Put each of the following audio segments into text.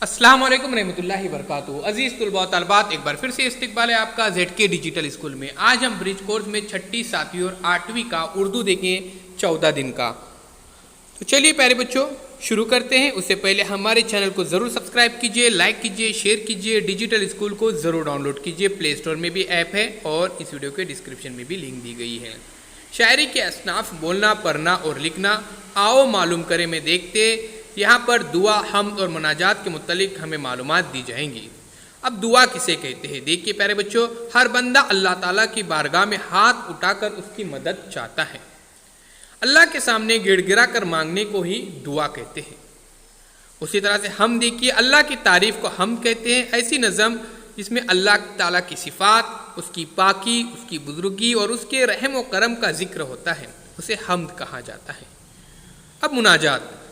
अस्सलाम वालेकुम रहमतुल्लाहि वबरकातुहू। अजीज़ तुलबा तलबात, एक बार फिर से इस्तकबाल है आपका ZK डिजिटल स्कूल में। आज हम ब्रिज कोर्स में 6ठी, 7वीं और 8वीं का उर्दू देखें 14 दिन का। तो चलिए प्यारे बच्चों शुरू करते हैं। उससे पहले हमारे चैनल को ज़रूर सब्सक्राइब कीजिए, लाइक कीजिए, शेयर कीजिए। डिजिटल स्कूल को ज़रूर डाउनलोड कीजिए। प्ले स्टोर में भी ऐप है और इस वीडियो के डिस्क्रिप्शन में भी लिंक दी गई है। शायरी के असनाफ बोलना, पढ़ना और लिखना आओ मालूम करें में देखते। यहाँ पर दुआ, हम्द और मुनाजात के मुतल्लिक हमें मालूमात दी जाएंगी। अब दुआ किसे कहते हैं देखिए प्यारे बच्चों, हर बंदा अल्लाह ताला की बारगाह में हाथ उठाकर उसकी मदद चाहता है। अल्लाह के सामने गिड़गिड़ा कर मांगने को ही दुआ कहते हैं। उसी तरह से हम देखिए, अल्लाह की तारीफ को हम कहते हैं। ऐसी नज़म जिसमें अल्लाह ताला की सिफ़ात, उसकी पाकी, उसकी बुजुर्गी और उसके रहम व करम का जिक्र होता है, उसे हम्द कहा जाता है। अब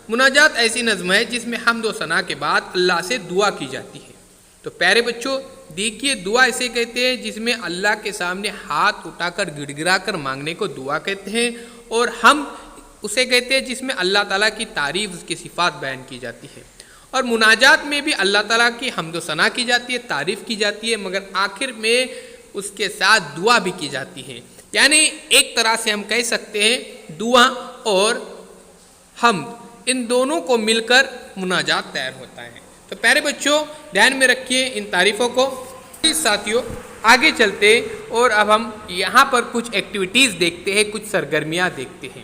मुनाजात ऐसी नज़म है जिसमें हम्द व सना के बाद अल्लाह से दुआ की जाती है। तो प्यारे बच्चों देखिए, दुआ इसे कहते हैं जिसमें अल्लाह के सामने हाथ उठाकर गिड़गिड़ा कर मांगने को दुआ कहते हैं, और हम उसे कहते हैं जिसमें अल्लाह ताला की तारीफ़, उसकी सिफ़ात बयान की जाती है। और मुनाजात में भी अल्लाह ताला की हम्द व सना की जाती है, तारीफ़ की जाती है, मगर आखिर में उसके साथ दुआ भी की जाती है। यानी एक तरह से हम कह सकते हैं दुआ और हम्द, इन दोनों को मिलकर मुनाजात तैयार होता है। तो प्यारे बच्चों ध्यान में रखिए इन तारीफ़ों को। साथियों आगे चलते और अब हम यहाँ पर कुछ एक्टिविटीज़ देखते हैं, कुछ सरगर्मियाँ देखते हैं।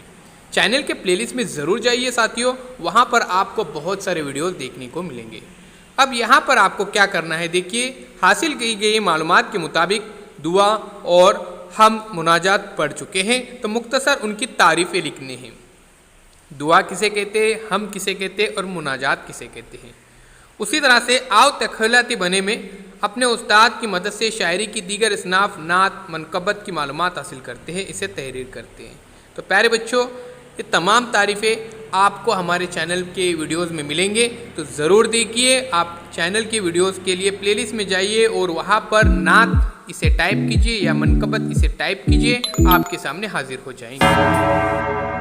चैनल के प्लेलिस्ट में ज़रूर जाइए साथियों, वहाँ पर आपको बहुत सारे वीडियोस देखने को मिलेंगे। अब यहाँ पर आपको क्या करना है देखिए, हासिल की गई मालूमात के मुताबिक दुआ और हम मुनाजात पढ़ चुके हैं, तो मुख्तसर उनकी तारीफ़ें लिखने हैं। दुआ किसे कहते हैं, हम किसे कहते हैं और मुनाजात किसे कहते हैं। उसी तरह से आओ तखयलाती बने में अपने उस्ताद की मदद से शायरी की दीगर इसनाफ, नात, मनकबत की मालूमात हासिल करते हैं, इसे तहरीर करते हैं। तो प्यारे बच्चों ये तमाम तारीफ़ें आपको हमारे चैनल के वीडियोस में मिलेंगे, तो ज़रूर देखिए। आप चैनल के वीडियोस के लिए प्लेलिस्ट में जाइए और वहाँ पर नात इसे टाइप कीजिए या मनकबत इसे टाइप कीजिए, आपके सामने हाजिर हो जाएंगे।